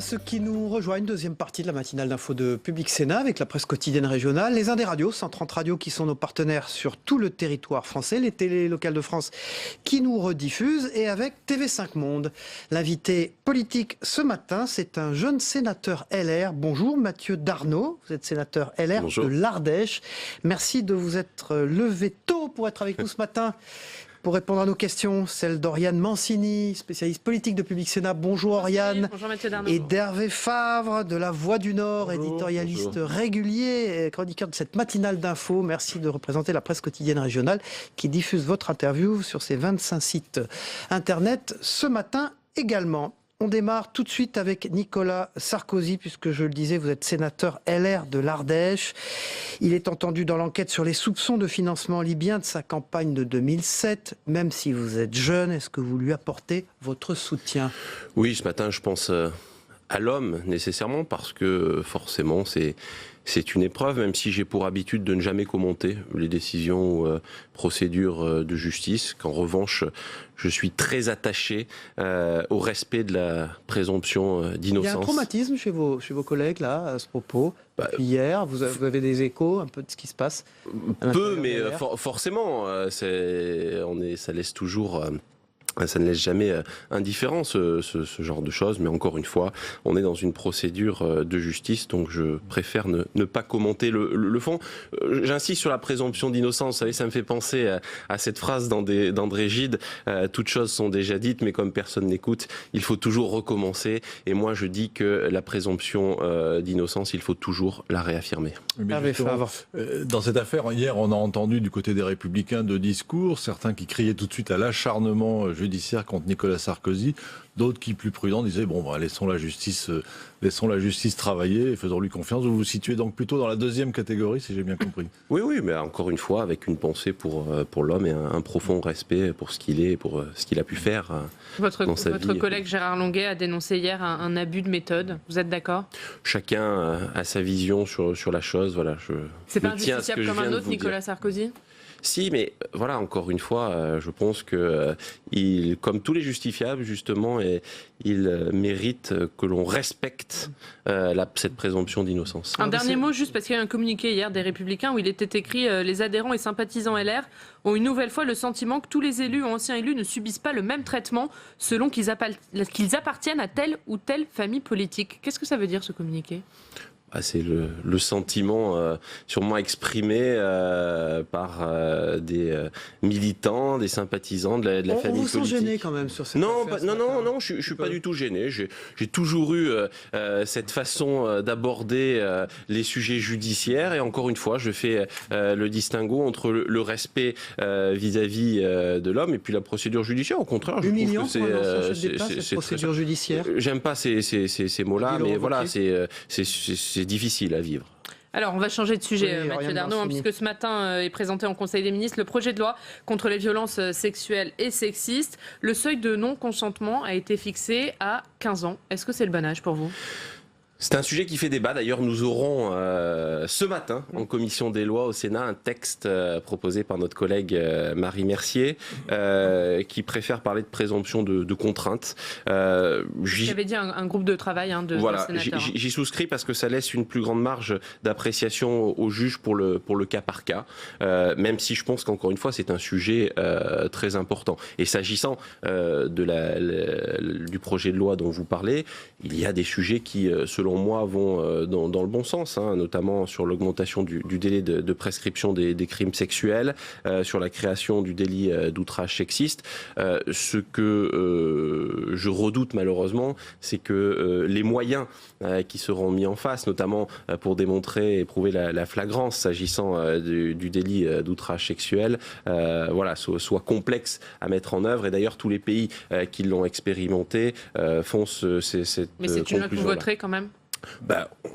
à ceux qui nous rejoignent. Deuxième partie de la matinale d'info de Public Sénat avec la presse quotidienne régionale, les Indes radios, 130 radios qui sont nos partenaires sur tout le territoire français, les télés locales de France qui nous rediffusent et avec TV5 Monde. L'invité politique ce matin, c'est un jeune sénateur LR. Bonjour Mathieu Darnaud, vous êtes sénateur LR Bonjour. de l'Ardèche. Merci de vous être levé tôt pour être avec nous ce matin. Pour répondre à nos questions, celle d'Oriane Mancini, spécialiste politique de Public Sénat. Bonjour Oriane. Bonjour Mathieu Darnaud. Et d'Hervé Favre de La Voix du Nord, Bonjour. éditorialiste Bonjour. régulier, chroniqueur de cette matinale d'info. Merci de représenter la presse quotidienne régionale qui diffuse votre interview sur ses 25 sites internet ce matin également. On démarre tout de suite avec Nicolas Sarkozy, puisque je le disais, vous êtes sénateur LR de l'Ardèche. Il est entendu dans l'enquête sur les soupçons de financement libyen de sa campagne de 2007. Même si vous êtes jeune, est-ce que vous lui apportez votre soutien ? Oui, ce matin, je pense à l'homme nécessairement, parce que forcément, c'est une épreuve, même si j'ai pour habitude de ne jamais commenter les décisions ou procédures de justice, qu'en revanche, je suis très attaché au respect de la présomption d'innocence. Il y a un traumatisme chez vos collègues, là, à ce propos. Depuis hier, vous avez des échos un peu de ce qui se passe à Peu, l'intérieur mais de LR. forcément, ça laisse toujours... Ça ne laisse jamais indifférent ce genre de choses, mais encore une fois, on est dans une procédure de justice, donc je préfère ne pas commenter le fond. J'insiste sur la présomption d'innocence, vous savez, ça me fait penser à cette phrase d'André Gide, toutes choses sont déjà dites, mais comme personne n'écoute, il faut toujours recommencer, et moi je dis que la présomption d'innocence, il faut toujours la réaffirmer. Mais Hervé justement, Favre. dans cette affaire, hier, on a entendu du côté des Républicains de discours, certains qui criaient tout de suite à l'acharnement judiciaire contre Nicolas Sarkozy, d'autres qui, plus prudents, disaient bon, bah, laissons la justice travailler et faisons-lui confiance. Vous vous situez donc plutôt dans la deuxième catégorie, si j'ai bien compris. Oui, mais encore une fois, avec une pensée pour l'homme et un profond respect pour ce qu'il est, pour ce qu'il a pu faire Votre dans sa vie. collègue Gérard Longuet a dénoncé hier un abus de méthode. Vous êtes d'accord ? Chacun a sa vision sur la chose. Voilà, C'est pas me tiens à ce que injusticiable je comme viens un de autre, vous dire. Nicolas Sarkozy ? Si, mais voilà, encore une fois, je pense que comme tous les justifiables, justement, il mérite que l'on respecte cette présomption d'innocence. Un dernier mot, juste parce qu'il y a eu un communiqué hier des Républicains où il était écrit « Les adhérents et sympathisants LR ont une nouvelle fois le sentiment que tous les élus ou anciens élus ne subissent pas le même traitement selon qu'ils appartiennent à telle ou telle famille politique ». Qu'est-ce que ça veut dire, ce communiqué ? C'est le sentiment sûrement exprimé par des militants, des sympathisants de la On famille vous sent politique. gêné quand même sur cette Non, affaire ce matin. non, je suis pas du tout gêné. J'ai toujours eu cette façon d'aborder les sujets judiciaires, et encore une fois, je fais le distinguo entre le respect vis-à-vis de l'homme et puis la procédure judiciaire. Au contraire, je Humiliant trouve que pour un ancien chef d'État, cette procédure judiciaire. J'aime pas ces mots-là, Dit le mais voilà, revoquer. c'est difficile à vivre. Alors, on va changer de sujet, Oui, Mathieu Oriane Darnaud, Mancini. puisque ce matin est présenté en Conseil des ministres le projet de loi contre les violences sexuelles et sexistes. Le seuil de non-consentement a été fixé à 15 ans. Est-ce que c'est le bon âge pour vous ? C'est un sujet qui fait débat. D'ailleurs, nous aurons ce matin en commission des lois au Sénat un texte proposé par notre collègue Marie Mercier qui préfère parler de présomption de contrainte. J'avais dit un groupe de travail de Voilà, sénateurs. j'y souscris parce que ça laisse une plus grande marge d'appréciation au juge pour le cas par cas, même si je pense qu'encore une fois c'est un sujet très important. Et s'agissant du projet de loi dont vous parlez, il y a des sujets qui, selon moi, vont dans le bon sens, notamment sur l'augmentation du délai de prescription des crimes sexuels, sur la création du délit d'outrage sexiste. Ce que je redoute malheureusement, c'est que les moyens qui seront mis en face, notamment pour démontrer et prouver la flagrance s'agissant du délit d'outrage sexuel, soient complexes à mettre en œuvre. Et d'ailleurs, tous les pays qui l'ont expérimenté font cette Mais c'est une loi que vous conclusion-là. voterez quand même ?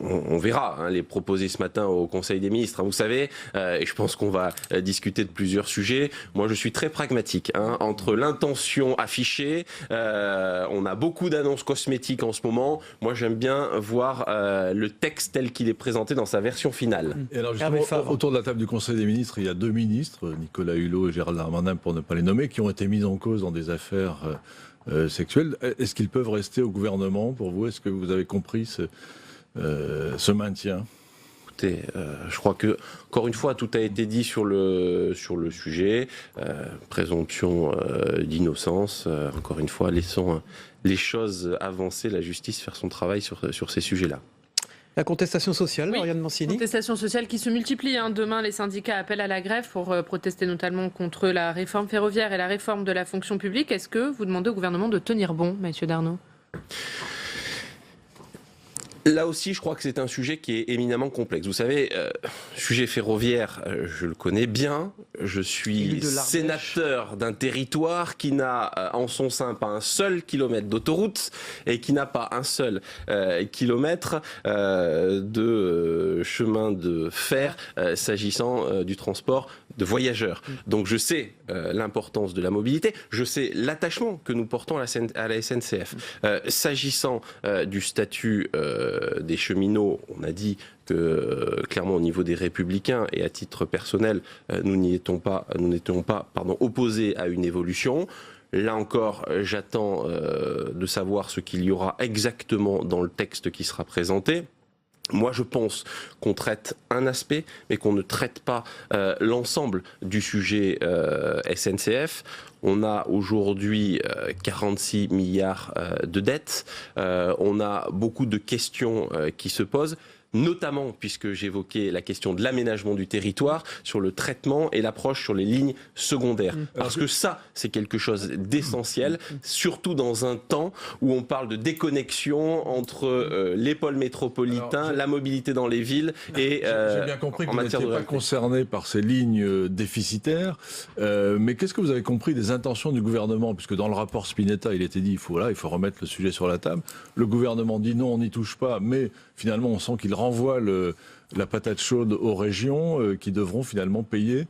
On verra, les proposer ce matin au Conseil des ministres, vous savez, et je pense qu'on va discuter de plusieurs sujets. Moi, je suis très pragmatique, entre l'intention affichée, on a beaucoup d'annonces cosmétiques en ce moment. Moi, j'aime bien voir le texte tel qu'il est présenté dans sa version finale. Et alors Hervé justement, Favre. autour de la table du Conseil des ministres, il y a deux ministres, Nicolas Hulot et Gérald Darmanin, pour ne pas les nommer, qui ont été mis en cause dans des affaires sexuels. Est-ce qu'ils peuvent rester au gouvernement pour vous? Est-ce que vous avez compris ce maintien? Écoutez, je crois que, encore une fois, tout a été dit sur le sujet. Présomption d'innocence. Encore une fois, laissons les choses avancer, la justice faire son travail sur ces sujets-là. La contestation sociale, Oui, Lauriane Mancini. contestation sociale qui se multiplie. Demain, les syndicats appellent à la grève pour protester notamment contre la réforme ferroviaire et la réforme de la fonction publique. Est-ce que vous demandez au gouvernement de tenir bon, Mathieu Darnaud ? Là aussi, je crois que c'est un sujet qui est éminemment complexe. Vous savez, sujet ferroviaire, je le connais bien. Je suis sénateur d'un territoire qui n'a en son sein pas un seul kilomètre d'autoroute et qui n'a pas un seul kilomètre de chemin de fer s'agissant du transport de voyageurs. Donc je sais l'importance de la mobilité, je sais l'attachement que nous portons à la SNCF. S'agissant du statut des cheminots, on a dit que clairement au niveau des Républicains et à titre personnel, nous n'étions pas opposés à une évolution. Là encore, j'attends de savoir ce qu'il y aura exactement dans le texte qui sera présenté. Moi, je pense qu'on traite un aspect, mais qu'on ne traite pas l'ensemble du sujet SNCF. On a aujourd'hui 46 milliards de dettes. On a beaucoup de questions qui se posent, notamment puisque j'évoquais la question de l'aménagement du territoire, sur le traitement et l'approche sur les lignes secondaires. Parce que ça, c'est quelque chose d'essentiel, surtout dans un temps où on parle de déconnexion entre les pôles métropolitains, la mobilité dans les villes et j'ai bien compris que vous n'étiez pas concerné par ces lignes déficitaires, mais qu'est-ce que vous avez compris des intentions du gouvernement? Puisque dans le rapport Spinetta, il était dit il faut remettre le sujet sur la table. Le gouvernement dit non, on n'y touche pas, mais finalement on sent qu'il renvoie la patate chaude aux régions qui devront finalement payer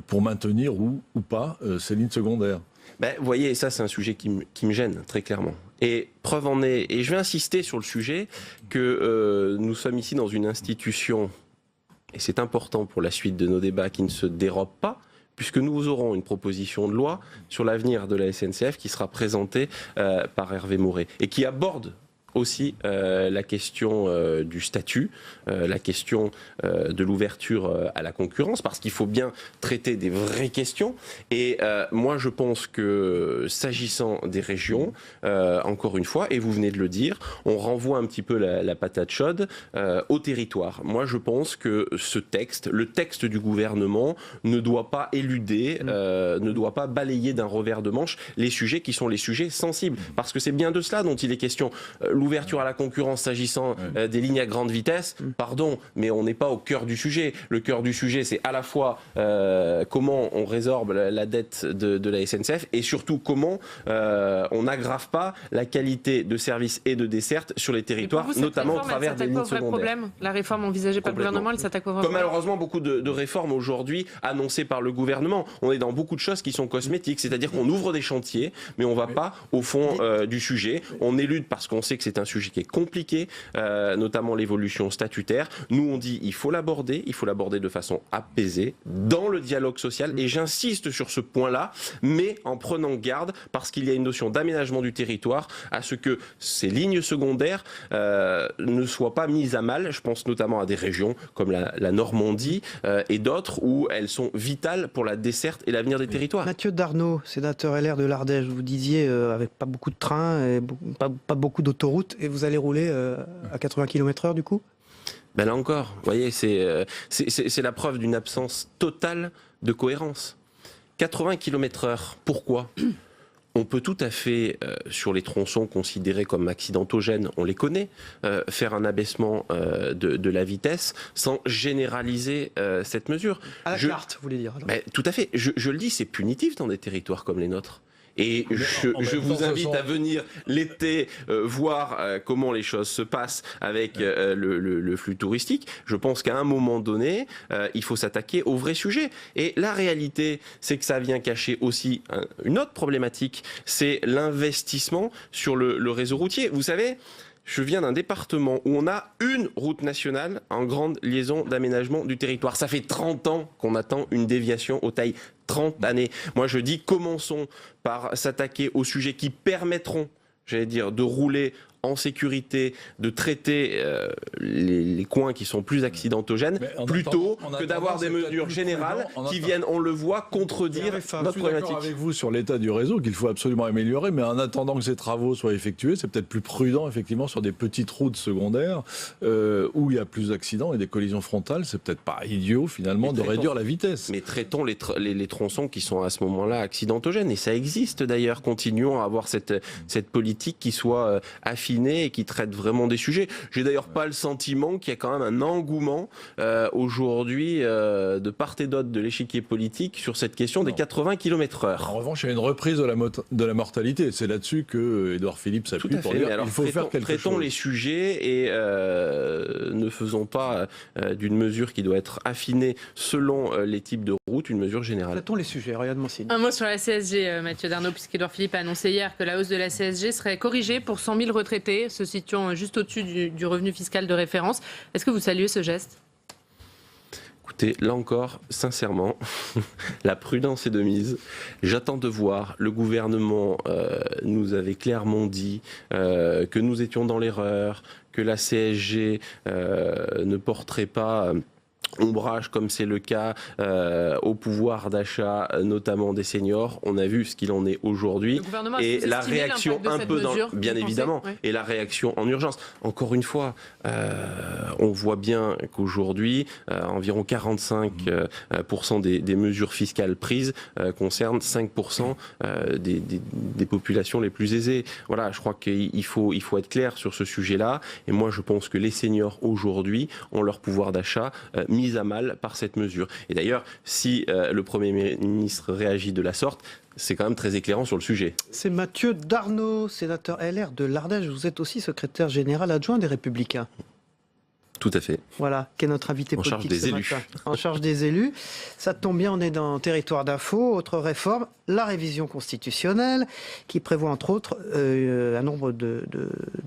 pour maintenir ou pas ces lignes secondaires. Vous voyez, ça c'est un sujet qui me gêne très clairement. Et preuve en est, et je vais insister sur le sujet, que nous sommes ici dans une institution, et c'est important pour la suite de nos débats, qui ne se dérobe pas, puisque nous aurons une proposition de loi sur l'avenir de la SNCF qui sera présentée par Hervé Maurey, et qui aborde aussi la question du statut, la question de l'ouverture à la concurrence, parce qu'il faut bien traiter des vraies questions. Et moi, je pense que s'agissant des régions, encore une fois, et vous venez de le dire, on renvoie un petit peu la patate chaude au territoire. Moi, je pense que ce texte, le texte du gouvernement, ne doit pas éluder, ne doit pas balayer d'un revers de manche les sujets qui sont les sujets sensibles. Parce que c'est bien de cela dont il est question. L'ouverture à la concurrence s'agissant des lignes à grande vitesse, pardon, mais on n'est pas au cœur du sujet. Le cœur du sujet, c'est à la fois comment on résorbe la dette de la SNCF et surtout comment on n'aggrave pas la qualité de service et de desserte sur les territoires, notamment au travers des lignes secondaires. La réforme envisagée par le gouvernement, elle s'attaque au vrai Comme problème. malheureusement beaucoup de réformes aujourd'hui annoncées par le gouvernement. On est dans beaucoup de choses qui sont cosmétiques, c'est-à-dire qu'on ouvre des chantiers, mais on ne va pas au fond du sujet. On élude parce qu'on sait que c'est un sujet qui est compliqué, notamment l'évolution statutaire. Nous, on dit il faut l'aborder de façon apaisée, dans le dialogue social, et j'insiste sur ce point-là, mais en prenant garde, parce qu'il y a une notion d'aménagement du territoire, à ce que ces lignes secondaires ne soient pas mises à mal. Je pense notamment à des régions comme la Normandie et d'autres, où elles sont vitales pour la desserte et l'avenir des territoires. Mathieu Darnaud, sénateur LR de l'Ardèche, vous disiez avec pas beaucoup de trains, et pas beaucoup d'autoroutes, et vous allez rouler à 80 km/h du coup? Là encore, vous voyez, c'est la preuve d'une absence totale de cohérence. 80 km/h, pourquoi ? On peut tout à fait, sur les tronçons considérés comme accidentogènes, on les connaît, faire un abaissement de la vitesse sans généraliser cette mesure. À la carte, vous voulez dire alors. Tout à fait. Je le dis, c'est punitif dans des territoires comme les nôtres. Et je vous invite à venir l'été voir comment les choses se passent avec le flux touristique. Je pense qu'à un moment donné, il faut s'attaquer au vrai sujet. Et la réalité, c'est que ça vient cacher aussi une autre problématique, c'est l'investissement sur le réseau routier. Vous savez, je viens d'un département où on a une route nationale en grande liaison d'aménagement du territoire. Ça fait 30 ans qu'on attend une déviation aux tailles 30 années. Moi, je dis, commençons par s'attaquer aux sujets qui permettront, j'allais dire, de rouler en sécurité, de traiter les coins qui sont plus accidentogènes, plutôt que d'avoir des mesures générales qui viennent, on le voit, contredire notre problématique. Je suis d'accord avec vous sur l'état du réseau qu'il faut absolument améliorer, mais en attendant que ces travaux soient effectués, c'est peut-être plus prudent, effectivement, sur des petites routes secondaires où il y a plus d'accidents et des collisions frontales. C'est peut-être pas idiot, finalement, de réduire la vitesse. Mais traitons les tronçons qui sont à ce moment-là accidentogènes. Et ça existe d'ailleurs. Continuons à avoir cette politique qui soit affinée et qui traite vraiment des sujets. J'ai d'ailleurs pas le sentiment qu'il y a quand même un engouement aujourd'hui de part et d'autre de l'échiquier politique sur cette question des 80 km/h. En revanche, il y a une reprise de la mortalité. C'est là-dessus que Édouard Philippe s'appuie pour dire qu'il faut faire quelque chose. Traitons les sujets et ne faisons pas d'une mesure qui doit être affinée selon les types de routes une mesure générale. Traitons les sujets. Regarde Mancini. Un mot sur la CSG, Mathieu Darnaud, puisqu'Édouard Philippe a annoncé hier que la hausse de la CSG serait corrigée pour 100 000 retraités, se situant juste au-dessus du revenu fiscal de référence. Est-ce que vous saluez ce geste ? Écoutez, là encore, sincèrement, la prudence est de mise. J'attends de voir. Le gouvernement nous avait clairement dit que nous étions dans l'erreur, que la CSG ne porterait pas ombrage, comme c'est le cas au pouvoir d'achat, notamment des seniors. On a vu ce qu'il en est aujourd'hui. Et la réaction un peu bien évidemment, oui. Et la réaction en urgence. Encore une fois, on voit bien qu'aujourd'hui, environ 45% des mesures fiscales prises concernent 5% des populations les plus aisées. Voilà, je crois qu'il faut être clair sur ce sujet-là. Et moi, je pense que les seniors aujourd'hui ont leur pouvoir d'achat mise à mal par cette mesure. Et d'ailleurs, si le Premier ministre réagit de la sorte, c'est quand même très éclairant sur le sujet. C'est Mathieu Darnaud, sénateur LR de l'Ardèche. Vous êtes aussi secrétaire général adjoint des Républicains. Tout à fait. Voilà, qui est notre invité politique en charge des élus. En charge des élus. Ça tombe bien, on est dans Territoire d'Info. Autre réforme, la révision constitutionnelle, qui prévoit entre autres une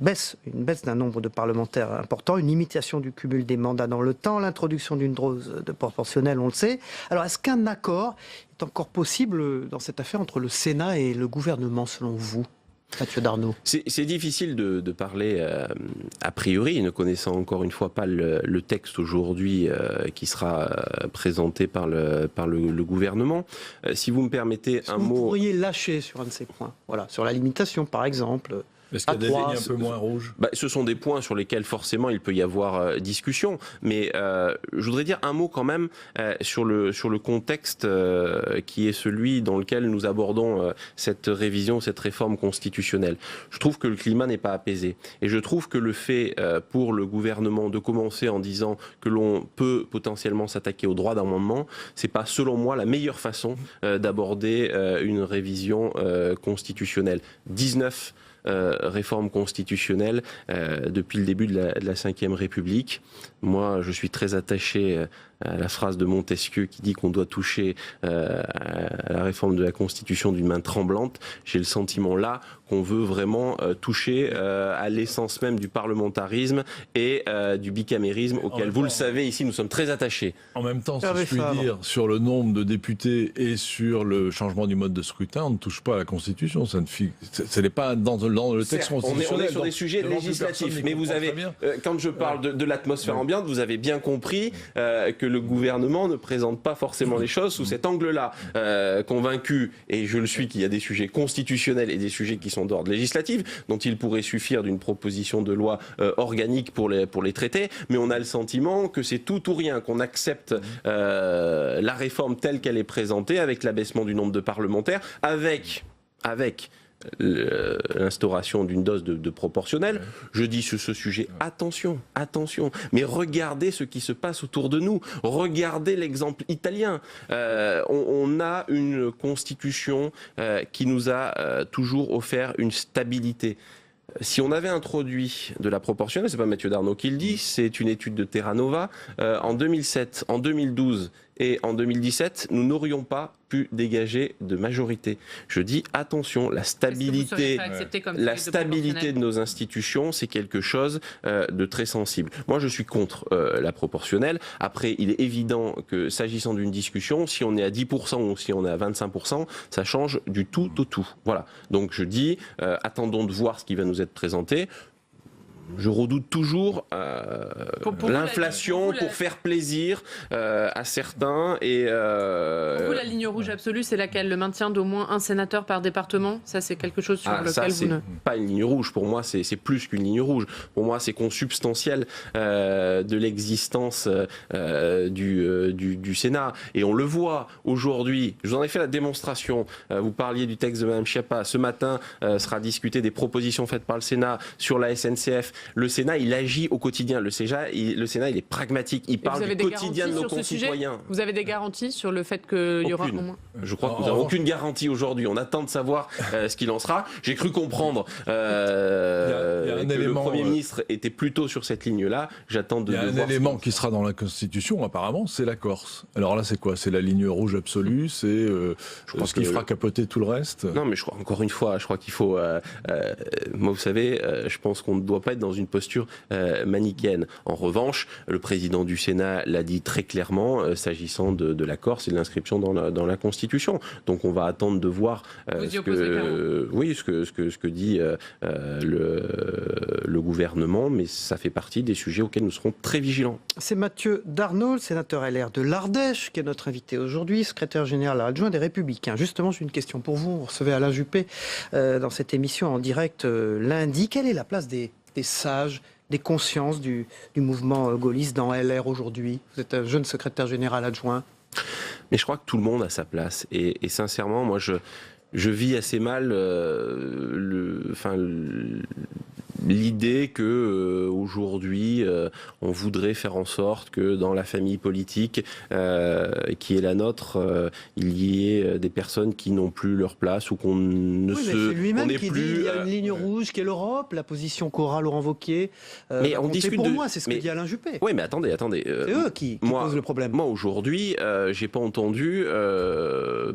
baisse d'un nombre de parlementaires important, une limitation du cumul des mandats dans le temps, l'introduction d'une dose de proportionnelle, on le sait. Alors, est-ce qu'un accord est encore possible dans cette affaire entre le Sénat et le gouvernement, selon vous ? Mathieu Darnaud. C'est difficile de parler a priori, ne connaissant encore une fois pas le texte aujourd'hui qui sera présenté par le gouvernement. Si vous me permettez un mot... Vous pourriez lâcher sur un de ces points, voilà, sur la limitation par exemple. Est-ce qu'il y a des lignes un peu moins rouges ? Ce sont des points sur lesquels forcément il peut y avoir discussion, mais je voudrais dire un mot quand même sur le contexte qui est celui dans lequel nous abordons cette révision, cette réforme constitutionnelle. Je trouve que le climat n'est pas apaisé et je trouve que le fait pour le gouvernement de commencer en disant que l'on peut potentiellement s'attaquer au droit d'amendement, c'est pas selon moi la meilleure façon d'aborder une révision constitutionnelle. 19 réforme constitutionnelle depuis le début de la Ve République. Moi, je suis très attaché à la phrase de Montesquieu qui dit qu'on doit toucher à la réforme de la Constitution d'une main tremblante. J'ai le sentiment là qu'on veut vraiment toucher à l'essence même du parlementarisme et du bicamérisme auquel, vous le savez, ici, nous sommes très attachés. En même temps, si je puis dire, sur le nombre de députés et sur le changement du mode de scrutin, on ne touche pas à la Constitution. Ça n'est pas dans le texte constitutionnel. On est sur des sujets législatifs, mais vous avez, quand je parle de l'atmosphère ambiante, vous avez bien compris que le gouvernement ne présente pas forcément les choses sous cet angle-là. Convaincu, et je le suis, qu'il y a des sujets constitutionnels et des sujets qui sont d'ordre législatif, dont il pourrait suffire d'une proposition de loi organique pour les traiter, mais on a le sentiment que c'est tout ou rien, qu'on accepte la réforme telle qu'elle est présentée, avec l'abaissement du nombre de parlementaires, avec l'instauration d'une dose de proportionnelle. Je dis sur ce sujet, attention, mais regardez ce qui se passe autour de nous, regardez l'exemple italien. On a une constitution qui nous a toujours offert une stabilité. Si on avait introduit de la proportionnelle, c'est pas Mathieu Darnaud qui le dit, c'est une étude de Terra Nova, en 2007, en 2012 et en 2017, nous n'aurions pas pu dégager de majorité. Je dis attention, la stabilité de nos institutions, c'est quelque chose de très sensible. Moi, je suis contre la proportionnelle. Après, il est évident que s'agissant d'une discussion, si on est à 10% ou si on est à 25%, ça change du tout au tout. Voilà. Donc je dis, attendons de voir ce qui va nous être présenté. Je redoute toujours l'inflation pour faire plaisir à certains. Et, Pour vous, la ligne rouge absolue, c'est laquelle? Le maintien d'au moins un sénateur par département? Ça, c'est quelque chose sur lequel vous ne... pas une ligne rouge. Pour moi, c'est plus qu'une ligne rouge. Pour moi, c'est consubstantiel de l'existence du Sénat. Et on le voit aujourd'hui. Je vous en ai fait la démonstration. Vous parliez du texte de Mme Schiappa. Ce matin sera discuté des propositions faites par le Sénat sur la SNCF. Le Sénat, il agit au quotidien. Le Sénat, il est pragmatique. Il parle du quotidien de nos concitoyens. Vous avez des garanties sur le fait qu'il y aura au moins... Je crois que nous n'avons aucune garantie aujourd'hui. On attend de savoir ce qu'il en sera. J'ai cru comprendre que le Premier ministre était plutôt sur cette ligne-là. J'attends de voir. Il y a un élément qui sera dans la Constitution, apparemment, c'est la Corse. Alors là, c'est quoi? C'est la ligne rouge absolue? C'est ce qui fera capoter tout le reste? Non, mais encore une fois, je crois qu'il faut... moi, vous savez, je pense qu'on ne doit pas être dans une posture manichéenne. En revanche, le président du Sénat l'a dit très clairement, s'agissant de la Corse et de l'inscription dans la Constitution. Donc on va attendre de voir ce que dit le gouvernement, mais ça fait partie des sujets auxquels nous serons très vigilants. C'est Mathieu Darnaud, le sénateur LR de l'Ardèche, qui est notre invité aujourd'hui, secrétaire général adjoint des Républicains. Justement, j'ai une question pour vous. Vous recevez Alain Juppé dans cette émission en direct lundi. Quelle est la place des sages, des consciences du mouvement gaulliste dans LR aujourd'hui? Vous êtes un jeune secrétaire général adjoint. Mais je crois que tout le monde a sa place. Et sincèrement, moi, je vis assez mal l'idée que aujourd'hui on voudrait faire en sorte que dans la famille politique qui est la nôtre, il y ait des personnes qui n'ont plus leur place ou qu'on ne c'est lui-même qui dit il y a une ligne rouge qui est l'Europe, la position qu'aura Laurent Wauquiez. Mais on discute pour moi, c'est ce que dit Alain Juppé. Oui, mais attendez. C'est eux qui posent le problème. Moi aujourd'hui, j'ai pas entendu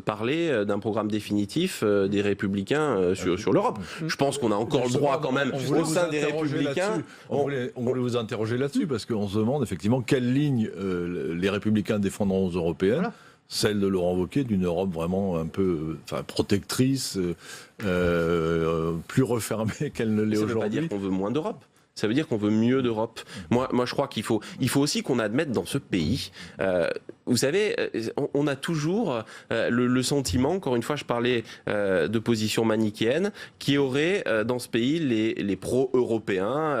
parler d'un programme définitif des Républicains sur l'Europe. Je pense qu'on a encore le droit quand même au sein des Républicains. On voulait vous interroger là-dessus parce qu'on se demande effectivement quelle ligne les Républicains défendront aux Européennes. Voilà. Celle de Laurent Wauquiez, d'une Europe vraiment un peu protectrice, plus refermée qu'elle ne l'est aujourd'hui. Ça ne veut pas dire qu'on veut moins d'Europe. Ça veut dire qu'on veut mieux d'Europe. Moi, je crois qu'il faut aussi qu'on admette dans ce pays. Vous savez, on a toujours le sentiment, encore une fois, je parlais de position manichéenne, qui aurait dans ce pays les pro-européens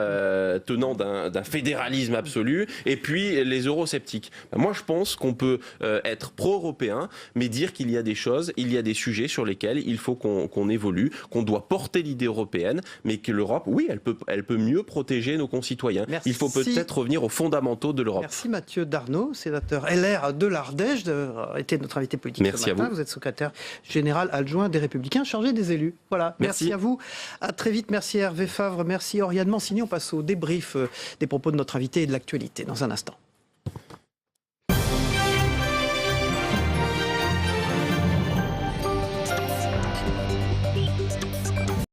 tenant d'un fédéralisme absolu, et puis les eurosceptiques. Moi, je pense qu'on peut être pro-européen, mais dire qu'il y a des choses, il y a des sujets sur lesquels il faut qu'on évolue, qu'on doit porter l'idée européenne, mais que l'Europe, oui, elle peut mieux protéger nos concitoyens. Merci. Il faut peut-être revenir aux fondamentaux de l'Europe. Merci Mathieu Darnaud, sénateur LR de l'Ardèche, d'avoir été notre invité politique ce matin. Vous êtes secrétaire général adjoint des Républicains, chargé des élus. Voilà. Merci à vous. À très vite. Merci Hervé Favre. Merci Oriane Mancini. On passe au débrief des propos de notre invité et de l'actualité dans un instant.